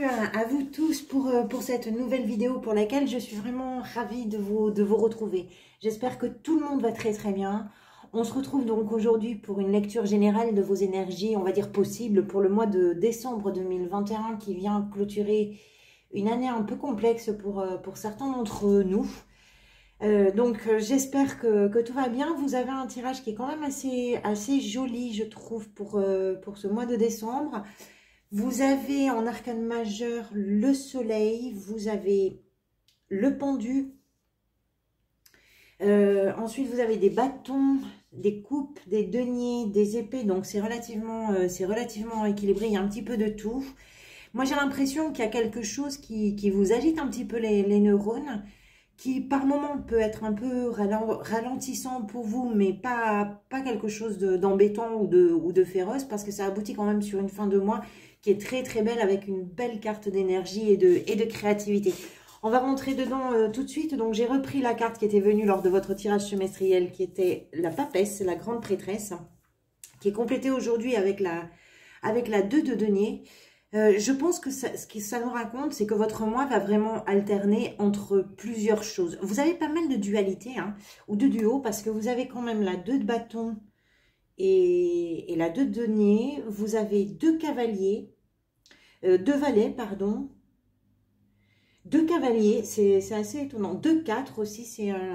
à vous tous pour cette nouvelle vidéo pour laquelle je suis vraiment ravie de vous retrouver. J'espère que tout le monde va très très bien. On se retrouve donc aujourd'hui pour une lecture générale de vos énergies, on va dire possibles, pour le mois de décembre 2021 qui vient clôturer une année un peu complexe pour certains d'entre nous. J'espère que tout va bien. Vous avez un tirage qui est quand même assez joli, je trouve, pour ce mois de décembre. Vous avez en arcane majeur le soleil, vous avez le pendu, ensuite vous avez des bâtons, des coupes, des deniers, des épées, donc c'est relativement équilibré, il y a un petit peu de tout. Moi j'ai l'impression qu'il y a quelque chose qui vous agite un petit peu les neurones, qui par moment peut être un peu ralentissant pour vous, mais pas quelque chose d'embêtant ou de féroce, parce que ça aboutit quand même sur une fin de mois qui est très très belle, avec une belle carte d'énergie et de créativité. On va rentrer dedans tout de suite. Donc j'ai repris la carte qui était venue lors de votre tirage semestriel, qui était la papesse, la grande prêtresse, qui est complétée aujourd'hui avec la 2 de denier. Je pense que ce que ça nous raconte, c'est que votre mois va vraiment alterner entre plusieurs choses. Vous avez pas mal de dualité, hein, ou de duo, parce que vous avez quand même la 2 de bâton et la 2 de denier. Vous avez 2 cavaliers, 2 valets, pardon. 2 cavaliers, c'est assez étonnant. 2 4 aussi,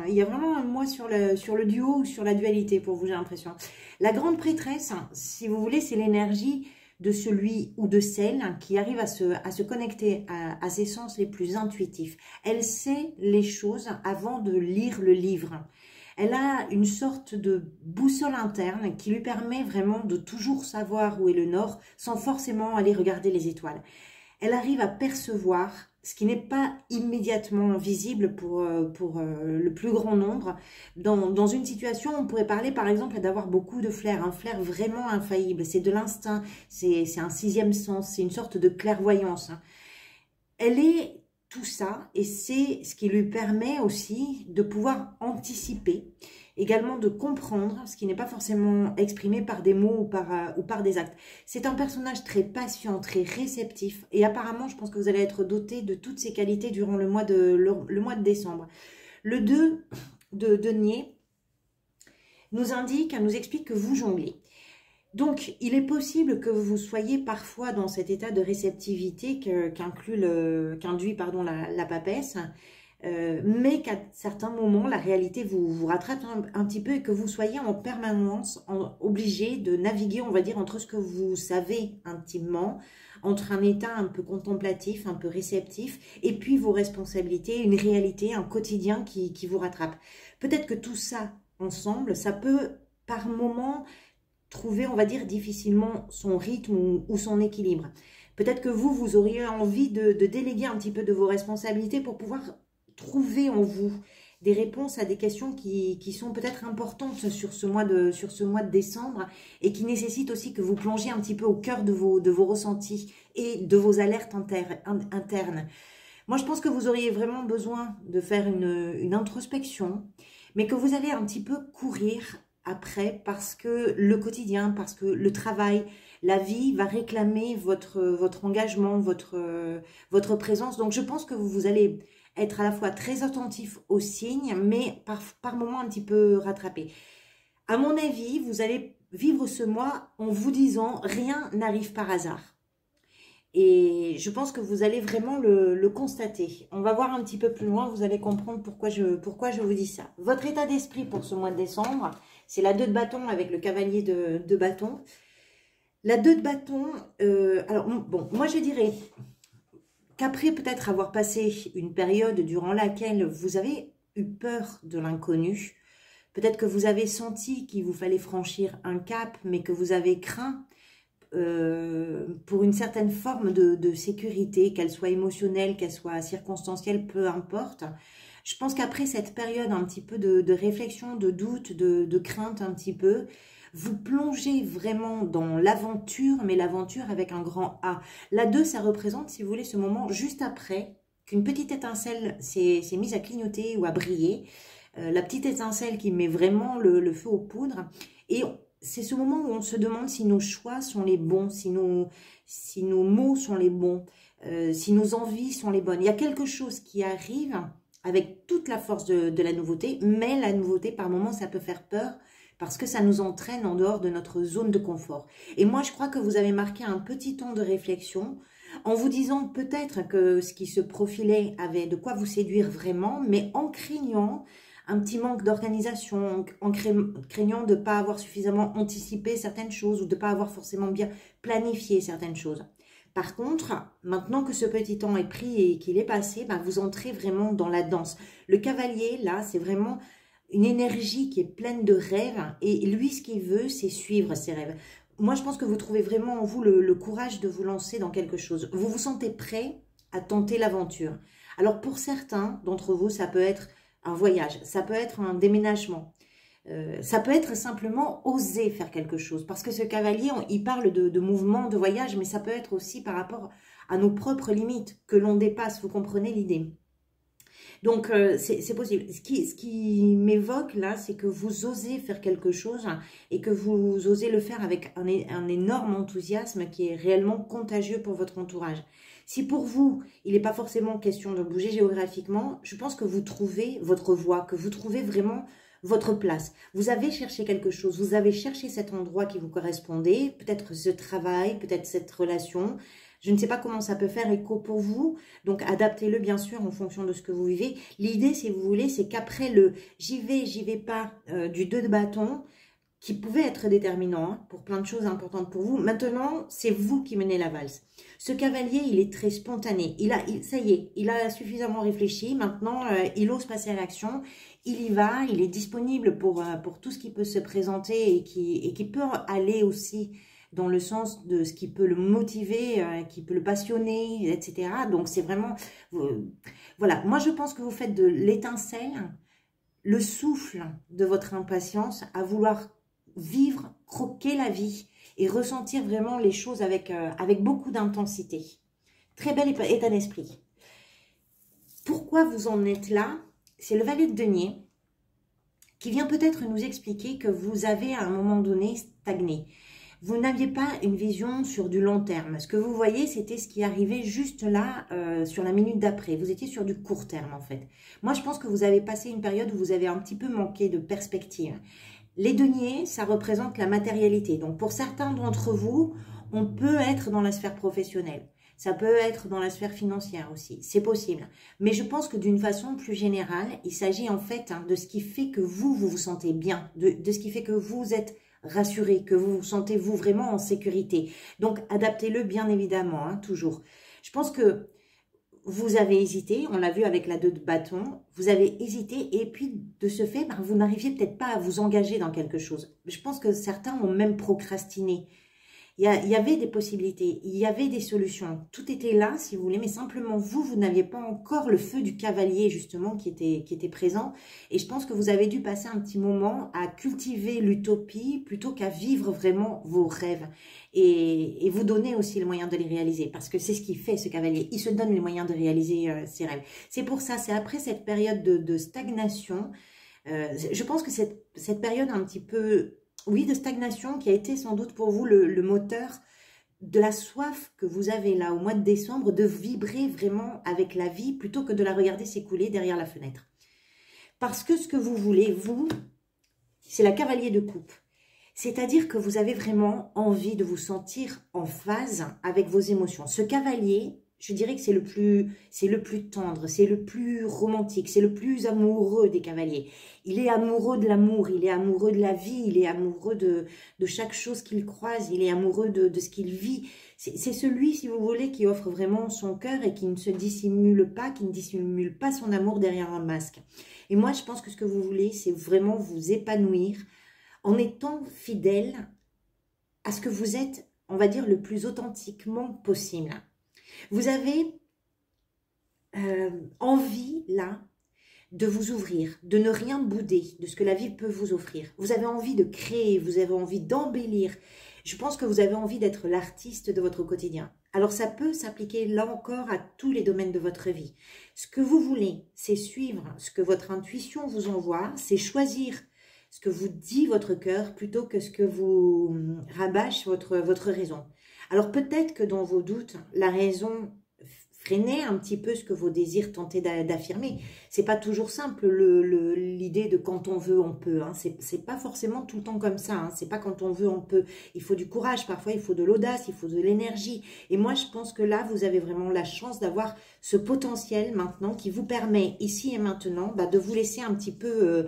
il y a vraiment un mois sur le duo ou sur la dualité pour vous, j'ai l'impression. La grande prêtresse, si vous voulez, c'est l'énergie de celui ou de celle qui arrive à se connecter à ses sens les plus intuitifs. Elle sait les choses avant de lire le livre. Elle a une sorte de boussole interne qui lui permet vraiment de toujours savoir où est le nord sans forcément aller regarder les étoiles. Elle arrive à percevoir ce qui n'est pas immédiatement visible pour le plus grand nombre. Dans une situation, on pourrait parler par exemple d'avoir beaucoup de flair, un flair vraiment infaillible. C'est de l'instinct, c'est un 6e sens, c'est une sorte de clairvoyance. Elle est tout ça, et c'est ce qui lui permet aussi de pouvoir anticiper, également de comprendre ce qui n'est pas forcément exprimé par des mots ou par des actes. C'est un personnage très patient, très réceptif, et apparemment je pense que vous allez être doté de toutes ces qualités durant le mois de décembre. Le 2 de denier nous explique que vous jonglez. Donc, il est possible que vous soyez parfois dans cet état de réceptivité qu'induit la papesse, mais qu'à certains moments, la réalité vous rattrape un petit peu, et que vous soyez en permanence obligé de naviguer, on va dire, entre ce que vous savez intimement, entre un état un peu contemplatif, un peu réceptif, et puis vos responsabilités, une réalité, un quotidien qui vous rattrape. Peut-être que tout ça, ensemble, ça peut, par moments, trouver, on va dire, difficilement son rythme ou son équilibre. Peut-être que vous auriez envie de déléguer un petit peu de vos responsabilités pour pouvoir trouver en vous des réponses à des questions qui sont peut-être importantes sur ce mois de décembre, et qui nécessitent aussi que vous plongiez un petit peu au cœur de vos ressentis et de vos alertes internes. Moi, je pense que vous auriez vraiment besoin de faire une introspection, mais que vous allez un petit peu courir après, parce que le quotidien, parce que le travail, la vie va réclamer votre engagement, votre présence. Donc je pense que vous allez être à la fois très attentif aux signes, mais par moments un petit peu rattrapé. À mon avis, vous allez vivre ce mois en vous disant « rien n'arrive par hasard ». Et je pense que vous allez vraiment le constater. On va voir un petit peu plus loin, vous allez comprendre pourquoi je vous dis ça. Votre état d'esprit pour ce mois de décembre, c'est la 2 de bâton avec le cavalier de bâton. La 2 de bâton, alors bon, moi je dirais qu'après peut-être avoir passé une période durant laquelle vous avez eu peur de l'inconnu, peut-être que vous avez senti qu'il vous fallait franchir un cap, mais que vous avez craint pour une certaine forme de sécurité, qu'elle soit émotionnelle, qu'elle soit circonstancielle, peu importe. Je pense qu'après cette période un petit peu de réflexion, de doute, de crainte un petit peu, vous plongez vraiment dans l'aventure, mais l'aventure avec un grand A. La 2, ça représente, si vous voulez, ce moment juste après qu'une petite étincelle s'est mise à clignoter ou à briller. La petite étincelle qui met vraiment le feu aux poudres. Et c'est ce moment où on se demande si nos choix sont les bons, si nos mots sont les bons, si nos envies sont les bonnes. Il y a quelque chose qui arrive avec toute la force de la nouveauté, mais la nouveauté, par moments, ça peut faire peur parce que ça nous entraîne en dehors de notre zone de confort. Et moi, je crois que vous avez marqué un petit temps de réflexion en vous disant peut-être que ce qui se profilait avait de quoi vous séduire vraiment, mais en craignant un petit manque d'organisation, en craignant de ne pas avoir suffisamment anticipé certaines choses ou de ne pas avoir forcément bien planifié certaines choses. Par contre, maintenant que ce petit temps est pris et qu'il est passé, bah, vous entrez vraiment dans la danse. Le cavalier, là, c'est vraiment une énergie qui est pleine de rêves et lui, ce qu'il veut, c'est suivre ses rêves. Moi, je pense que vous trouvez vraiment en vous le courage de vous lancer dans quelque chose. Vous vous sentez prêt à tenter l'aventure. Alors, pour certains d'entre vous, ça peut être un voyage, ça peut être un déménagement, ça peut être simplement oser faire quelque chose. Parce que ce cavalier, il parle de mouvement, de voyage, mais ça peut être aussi par rapport à nos propres limites que l'on dépasse. Vous comprenez l'idée? Donc, c'est possible. Ce qui m'évoque là, c'est que vous osez faire quelque chose et que vous osez le faire avec un énorme enthousiasme qui est réellement contagieux pour votre entourage. Si pour vous, il n'est pas forcément question de bouger géographiquement, je pense que vous trouvez votre voie, que vous trouvez vraiment votre place. Vous avez cherché quelque chose, vous avez cherché cet endroit qui vous correspondait, peut-être ce travail, peut-être cette relation. Je ne sais pas comment ça peut faire écho pour vous, donc adaptez-le bien sûr en fonction de ce que vous vivez. L'idée, si vous voulez, c'est qu'après le « j'y vais pas » du 2 de bâton, qui pouvait être déterminant pour plein de choses importantes pour vous. Maintenant, c'est vous qui menez la valse. Ce cavalier, il est très spontané. Ça y est, il a suffisamment réfléchi. Maintenant, il ose passer à l'action. Il y va, il est disponible pour tout ce qui peut se présenter et qui peut aller aussi dans le sens de ce qui peut le motiver, qui peut le passionner, etc. Donc, c'est vraiment... voilà, moi, je pense que vous faites de l'étincelle, le souffle de votre impatience à vouloir vivre, croquer la vie et ressentir vraiment les choses avec beaucoup d'intensité. Très bel état d'esprit. Pourquoi vous en êtes là? C'est le valet de denier qui vient peut-être nous expliquer que vous avez à un moment donné stagné. Vous n'aviez pas une vision sur du long terme. Ce que vous voyez, c'était ce qui arrivait juste là, sur la minute d'après. Vous étiez sur du court terme, en fait. Moi, je pense que vous avez passé une période où vous avez un petit peu manqué de perspective. Les deniers, ça représente la matérialité. Donc, pour certains d'entre vous, on peut être dans la sphère professionnelle. Ça peut être dans la sphère financière aussi. C'est possible. Mais je pense que d'une façon plus générale, il s'agit en fait de ce qui fait que vous vous sentez bien, de ce qui fait que vous êtes rassuré, que vous vous sentez vous vraiment en sécurité. Donc, adaptez-le bien évidemment, toujours. Je pense que vous avez hésité, on l'a vu avec la 2 de bâton, vous avez hésité et puis de ce fait, vous n'arriviez peut-être pas à vous engager dans quelque chose. Je pense que certains ont même procrastiné. Il y avait des possibilités, il y avait des solutions. Tout était là, si vous voulez, mais simplement vous n'aviez pas encore le feu du cavalier, justement, qui était présent. Et je pense que vous avez dû passer un petit moment à cultiver l'utopie plutôt qu'à vivre vraiment vos rêves. Et vous donner aussi les moyens de les réaliser. Parce que c'est ce qu'il fait, ce cavalier. Il se donne les moyens de réaliser ses rêves. C'est pour ça, c'est après cette période de stagnation. Je pense que cette période un petit peu... oui, de stagnation qui a été sans doute pour vous le moteur de la soif que vous avez là au mois de décembre de vibrer vraiment avec la vie plutôt que de la regarder s'écouler derrière la fenêtre. Parce que ce que vous voulez, vous, c'est la cavalier de coupe. C'est-à-dire que vous avez vraiment envie de vous sentir en phase avec vos émotions. Ce cavalier, je dirais que c'est le plus tendre, c'est le plus romantique, c'est le plus amoureux des cavaliers. Il est amoureux de l'amour, il est amoureux de la vie, il est amoureux de chaque chose qu'il croise, il est amoureux de ce qu'il vit. C'est celui, si vous voulez, qui offre vraiment son cœur et qui ne se dissimule pas, qui ne dissimule pas son amour derrière un masque. Et moi, je pense que ce que vous voulez, c'est vraiment vous épanouir en étant fidèle à ce que vous êtes, on va dire, le plus authentiquement possible. Vous avez envie, là, de vous ouvrir, de ne rien bouder de ce que la vie peut vous offrir. Vous avez envie de créer, vous avez envie d'embellir. Je pense que vous avez envie d'être l'artiste de votre quotidien. Alors, ça peut s'appliquer, là encore, à tous les domaines de votre vie. Ce que vous voulez, c'est suivre ce que votre intuition vous envoie, c'est choisir ce que vous dit votre cœur plutôt que ce que vous rabâche votre raison. Alors peut-être que dans vos doutes, la raison freinait un petit peu ce que vos désirs tentaient d'affirmer. C'est pas toujours simple l'idée de quand on veut, on peut. Hein. C'est pas forcément tout le temps comme ça. Hein. C'est pas quand on veut, on peut. Il faut du courage, parfois il faut de l'audace, il faut de l'énergie. Et moi, je pense que là, vous avez vraiment la chance d'avoir ce potentiel maintenant qui vous permet, ici et maintenant, de vous laisser un petit peu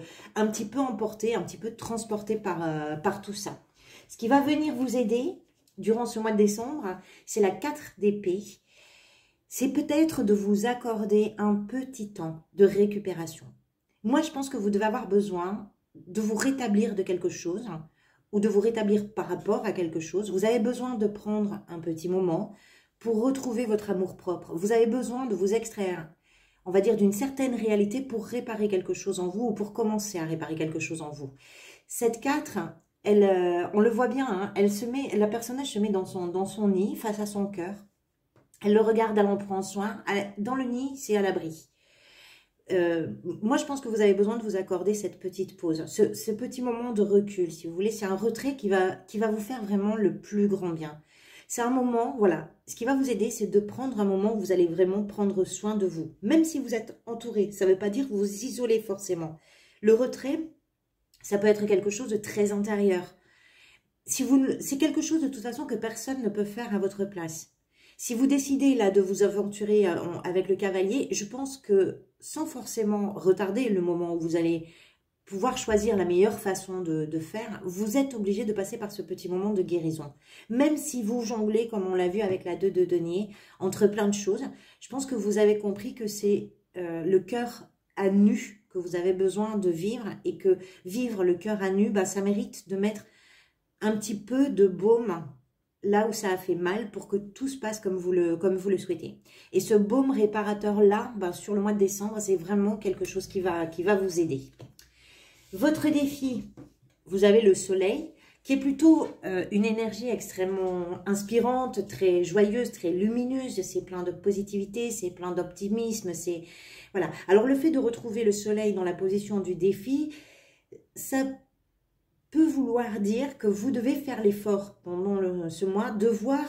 emporter, un petit peu transporter par tout ça. Ce qui va venir vous aider durant ce mois de décembre, c'est la 4 d'épée. C'est peut-être de vous accorder un petit temps de récupération. Moi, je pense que vous devez avoir besoin de vous rétablir de quelque chose ou de vous rétablir par rapport à quelque chose. Vous avez besoin de prendre un petit moment pour retrouver votre amour-propre. Vous avez besoin de vous extraire, on va dire, d'une certaine réalité pour réparer quelque chose en vous ou pour commencer à réparer quelque chose en vous. Cette 4, on le voit bien, hein, la personnage se met dans son nid face à son cœur. Elle le regarde, elle en prend soin. Dans le nid, c'est à l'abri. Moi, je pense que vous avez besoin de vous accorder cette petite pause, ce petit moment de recul, si vous voulez. C'est un retrait qui va vous faire vraiment le plus grand bien. C'est un moment, voilà, ce qui va vous aider, c'est de prendre un moment où vous allez vraiment prendre soin de vous. Même si vous êtes entouré, ça ne veut pas dire que vous vous isolez forcément. Le retrait, ça peut être quelque chose de très intérieur. C'est quelque chose de toute façon que personne ne peut faire à votre place. Si vous décidez là de vous aventurer avec le cavalier, je pense que sans forcément retarder le moment où vous allez pouvoir choisir la meilleure façon de faire, vous êtes obligé de passer par ce petit moment de guérison. Même si vous jonglez, comme on l'a vu avec la 2 de denier, entre plein de choses, je pense que vous avez compris que c'est le cœur à nu que vous avez besoin de vivre et que vivre le cœur à nu, ça mérite de mettre un petit peu de baume là où ça a fait mal pour que tout se passe comme vous le souhaitez. Et ce baume réparateur-là, sur le mois de décembre, c'est vraiment quelque chose qui va vous aider. Votre défi, vous avez le soleil, qui est plutôt une énergie extrêmement inspirante, très joyeuse, très lumineuse, c'est plein de positivité, c'est plein d'optimisme, c'est... Voilà. Alors le fait de retrouver le soleil dans la position du défi, ça peut vouloir dire que vous devez faire l'effort pendant ce mois de voir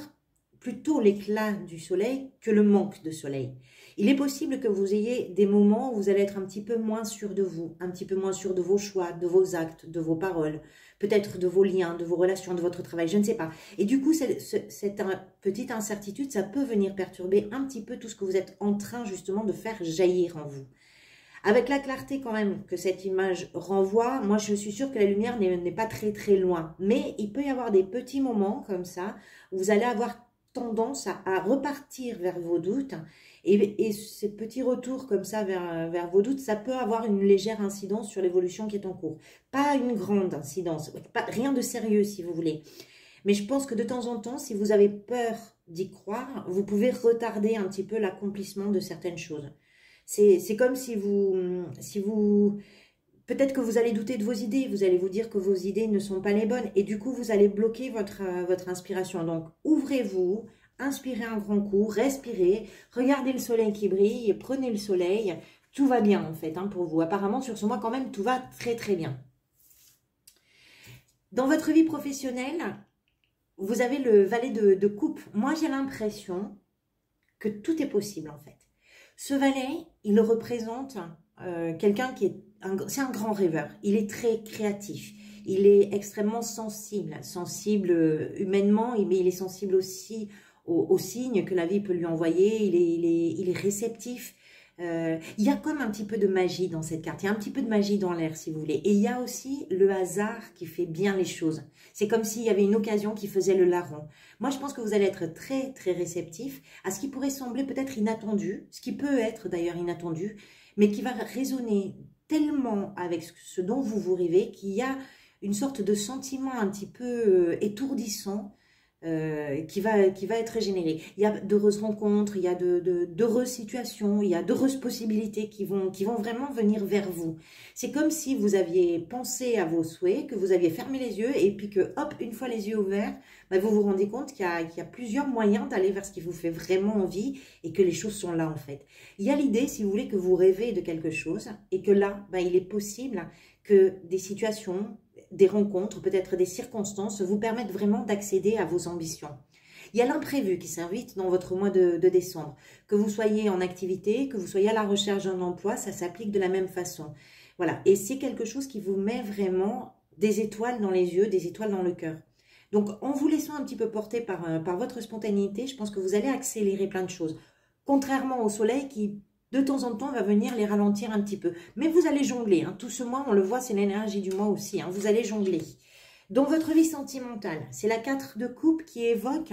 plutôt l'éclat du soleil que le manque de soleil. Il est possible que vous ayez des moments où vous allez être un petit peu moins sûr de vous, un petit peu moins sûr de vos choix, de vos actes, de vos paroles, peut-être de vos liens, de vos relations, de votre travail, je ne sais pas. Et du coup, cette petite incertitude, ça peut venir perturber un petit peu tout ce que vous êtes en train justement de faire jaillir en vous. Avec la clarté quand même que cette image renvoie, moi je suis sûre que la lumière n'est pas très très loin. Mais il peut y avoir des petits moments comme ça où vous allez avoir tendance à repartir vers vos doutes. Et ces petits retours comme ça vers vos doutes, ça peut avoir une légère incidence sur l'évolution qui est en cours. Pas une grande incidence, rien de sérieux si vous voulez. Mais je pense que de temps en temps, si vous avez peur d'y croire, vous pouvez retarder un petit peu l'accomplissement de certaines choses. C'est comme si vous peut-être que vous allez douter de vos idées, vous allez vous dire que vos idées ne sont pas les bonnes et du coup, vous allez bloquer votre inspiration. Donc, ouvrez-vous, inspirez un grand coup, respirez, regardez le soleil qui brille, prenez le soleil. Tout va bien en fait pour vous. Apparemment, sur ce mois quand même, tout va très très bien. Dans votre vie professionnelle, vous avez le valet de coupe. Moi, j'ai l'impression que tout est possible en fait. Ce valet, il représente quelqu'un qui est c'est un grand rêveur. Il est très créatif. Il est extrêmement sensible humainement, mais il est sensible aussi aux signes que la vie peut lui envoyer. Il est réceptif. Il y a comme un petit peu de magie dans cette carte. Il y a un petit peu de magie dans l'air, si vous voulez. Et il y a aussi le hasard qui fait bien les choses. C'est comme s'il y avait une occasion qui faisait le larron. Moi, je pense que vous allez être très, très réceptif à ce qui pourrait sembler peut-être inattendu, ce qui peut être d'ailleurs inattendu, mais qui va résonner tellement avec ce dont vous rêvez qu'il y a une sorte de sentiment un petit peu étourdissant qui va être généré. Il y a d'heureuses rencontres, il y a d'heureuses situations, il y a d'heureuses possibilités qui vont vraiment venir vers vous. C'est comme si vous aviez pensé à vos souhaits, que vous aviez fermé les yeux et puis que, hop, une fois les yeux ouverts, bah, vous vous rendez compte qu'il y a plusieurs moyens d'aller vers ce qui vous fait vraiment envie et que les choses sont là en fait. Il y a l'idée, si vous voulez, que vous rêvez de quelque chose et que là, bah, il est possible que des situations, des rencontres, peut-être des circonstances vous permettent vraiment d'accéder à vos ambitions. Il y a l'imprévu qui s'invite dans votre mois de décembre. Que vous soyez en activité, que vous soyez à la recherche d'un emploi, ça s'applique de la même façon. Voilà, et c'est quelque chose qui vous met vraiment des étoiles dans les yeux, des étoiles dans le cœur. Donc, en vous laissant un petit peu porter par votre spontanéité, je pense que vous allez accélérer plein de choses. Contrairement au soleil qui, de temps en temps, va venir les ralentir un petit peu. Mais vous allez jongler. Hein. Tout ce mois, on le voit, c'est l'énergie du mois aussi. Hein. Vous allez jongler. Dans votre vie sentimentale, c'est la 4 de coupe qui évoque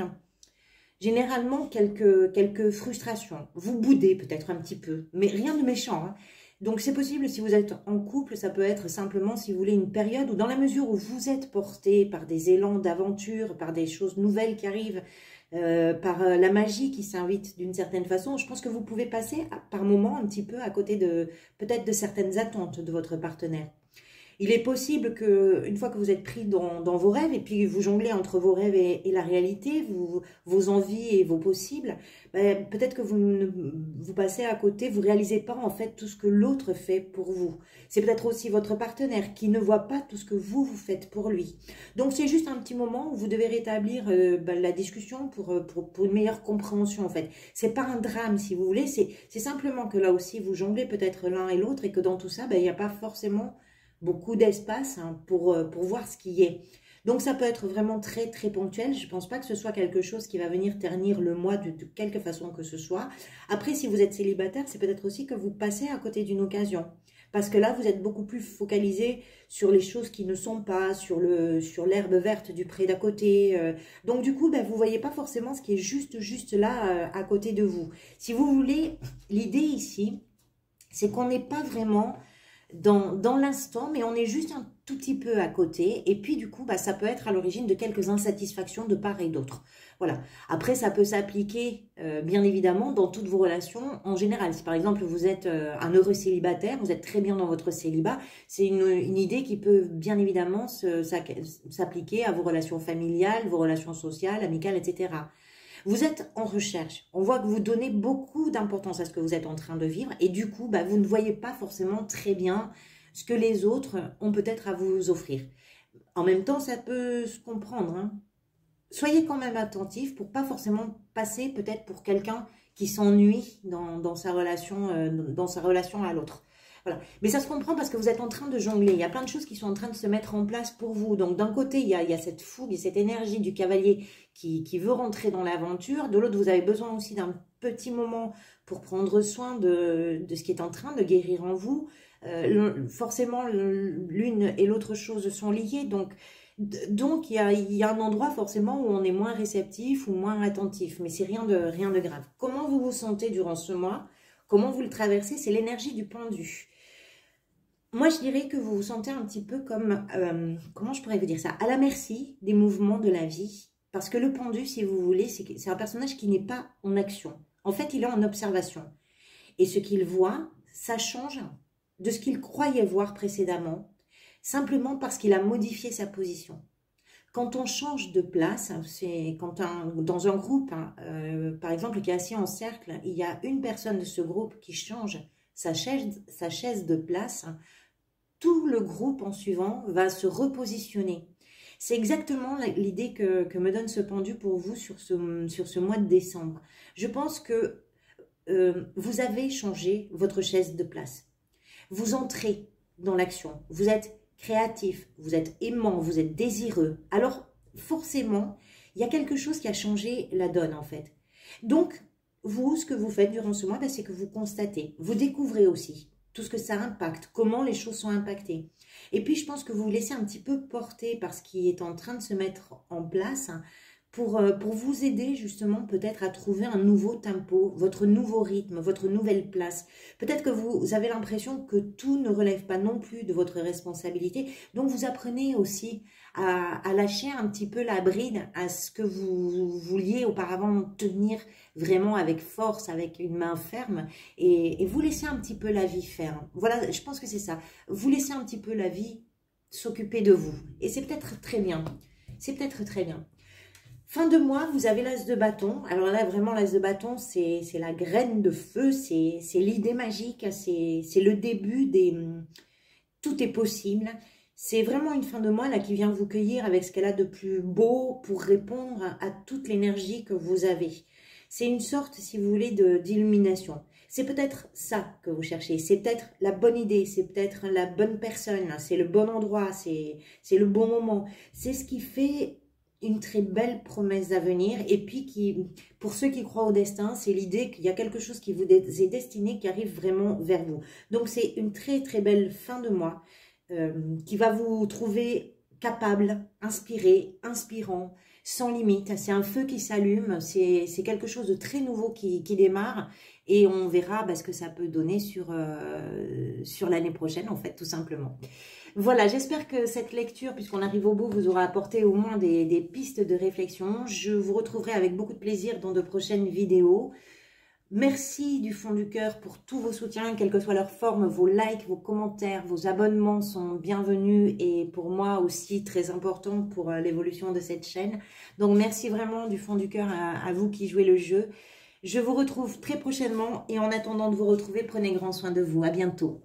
généralement quelques frustrations. Vous boudez peut-être un petit peu, mais rien de méchant. Hein. Donc, c'est possible, si vous êtes en couple, ça peut être simplement, si vous voulez, une période où, dans la mesure où vous êtes porté par des élans d'aventure, par des choses nouvelles qui arrivent, par la magie qui s'invite d'une certaine façon, je pense que vous pouvez passer par moments un petit peu à côté peut-être de certaines attentes de votre partenaire. Il est possible que, une fois que vous êtes pris dans vos rêves, et puis vous jonglez entre vos rêves et la réalité, vos envies et vos possibles, ben, peut-être que vous passez à côté, vous ne réalisez pas en fait tout ce que l'autre fait pour vous. C'est peut-être aussi votre partenaire qui ne voit pas tout ce que vous faites pour lui. Donc c'est juste un petit moment où vous devez rétablir la discussion pour une meilleure compréhension en fait. C'est pas un drame si vous voulez, c'est simplement que là aussi vous jonglez peut-être l'un et l'autre et que dans tout ça, ben, il n'y a pas forcément beaucoup d'espace pour voir ce qui est. Donc ça peut être vraiment très très ponctuel. Je ne pense pas que ce soit quelque chose qui va venir ternir le mois de quelque façon que ce soit. Après, si vous êtes célibataire, c'est peut-être aussi que vous passez à côté d'une occasion. Parce que là, vous êtes beaucoup plus focalisé sur les choses qui ne sont pas, sur l'herbe verte du pré d'à côté. Donc du coup, ben, vous ne voyez pas forcément ce qui est juste là à côté de vous. Si vous voulez, l'idée ici, c'est qu'on n'est pas vraiment dans l'instant, mais on est juste un tout petit peu à côté. Et puis, du coup, bah, ça peut être à l'origine de quelques insatisfactions de part et d'autre. Voilà. Après, ça peut s'appliquer, bien évidemment, dans toutes vos relations en général. Si, par exemple, vous êtes un heureux célibataire, vous êtes très bien dans votre célibat, c'est une idée qui peut, bien évidemment, s'appliquer à vos relations familiales, vos relations sociales, amicales, etc. Vous êtes en recherche. On voit que vous donnez beaucoup d'importance à ce que vous êtes en train de vivre et du coup, bah, vous ne voyez pas forcément très bien ce que les autres ont peut-être à vous offrir. En même temps, ça peut se comprendre. Hein. Soyez quand même attentif pour pas forcément passer peut-être pour quelqu'un qui s'ennuie dans sa relation à l'autre. Voilà. Mais ça se comprend parce que vous êtes en train de jongler. Il y a plein de choses qui sont en train de se mettre en place pour vous. Donc d'un côté, il y a cette fougue et cette énergie du cavalier qui veut rentrer dans l'aventure. De l'autre, vous avez besoin aussi d'un petit moment pour prendre soin de ce qui est en train de guérir en vous. Forcément, l'une et l'autre chose sont liées. Donc il y a un endroit forcément où on est moins réceptif ou moins attentif. Mais c'est rien de grave. Comment vous vous sentez durant ce mois ? Comment vous le traversez? C'est l'énergie du pendu. Moi, je dirais que vous vous sentez un petit peu comme, comment je pourrais vous dire ça, à la merci des mouvements de la vie. Parce que le pendu, si vous voulez, c'est un personnage qui n'est pas en action. En fait, il est en observation. Et ce qu'il voit, ça change de ce qu'il croyait voir précédemment, simplement parce qu'il a modifié sa position. Quand on change de place, c'est quand dans un groupe, par exemple, qui est assis en cercle, il y a une personne de ce groupe qui change sa chaise de place, tout le groupe en suivant va se repositionner. C'est exactement l'idée que me donne ce pendu pour vous sur ce mois de décembre. Je pense que vous avez changé votre chaise de place. Vous entrez dans l'action. Vous êtes créatif, vous êtes aimant, vous êtes désireux. Alors, forcément, il y a quelque chose qui a changé la donne, en fait. Donc, vous, ce que vous faites durant ce mois, ben, c'est que vous constatez, vous découvrez aussi tout ce que ça impacte, comment les choses sont impactées. Et puis, je pense que vous vous laissez un petit peu porter par ce qui est en train de se mettre en place pour vous aider justement peut-être à trouver un nouveau tempo, votre nouveau rythme, votre nouvelle place. Peut-être que vous avez l'impression que tout ne relève pas non plus de votre responsabilité, donc vous apprenez aussi à lâcher un petit peu la bride à ce que vous vouliez auparavant tenir vraiment avec force, avec une main ferme, et vous laissez un petit peu la vie faire. Voilà, je pense que c'est ça. Vous laissez un petit peu la vie s'occuper de vous, et c'est peut-être très bien. C'est peut-être très bien. Fin de mois, vous avez l'as de bâton. Alors là, vraiment, l'as de bâton, c'est la graine de feu, c'est l'idée magique, c'est le début des... Tout est possible. C'est vraiment une fin de mois là qui vient vous cueillir avec ce qu'elle a de plus beau pour répondre à toute l'énergie que vous avez. C'est une sorte, si vous voulez, d'illumination. C'est peut-être ça que vous cherchez. C'est peut-être la bonne idée, c'est peut-être la bonne personne, c'est le bon endroit, c'est le bon moment. C'est ce qui fait une très belle promesse d'avenir, et puis pour ceux qui croient au destin, c'est l'idée qu'il y a quelque chose qui vous est destiné, qui arrive vraiment vers vous. Donc c'est une très très belle fin de mois qui va vous trouver capable, inspiré, inspirant, sans limite. C'est un feu qui s'allume, c'est quelque chose de très nouveau qui démarre, et on verra ce que ça peut donner sur l'année prochaine en fait, tout simplement. Voilà, j'espère que cette lecture, puisqu'on arrive au bout, vous aura apporté au moins des pistes de réflexion. Je vous retrouverai avec beaucoup de plaisir dans de prochaines vidéos. Merci du fond du cœur pour tous vos soutiens, quelle que soit leur forme. Vos likes, vos commentaires, vos abonnements sont bienvenus, et pour moi aussi très important pour l'évolution de cette chaîne. Donc merci vraiment du fond du cœur à vous qui jouez le jeu. Je vous retrouve très prochainement, et en attendant de vous retrouver, prenez grand soin de vous. À bientôt.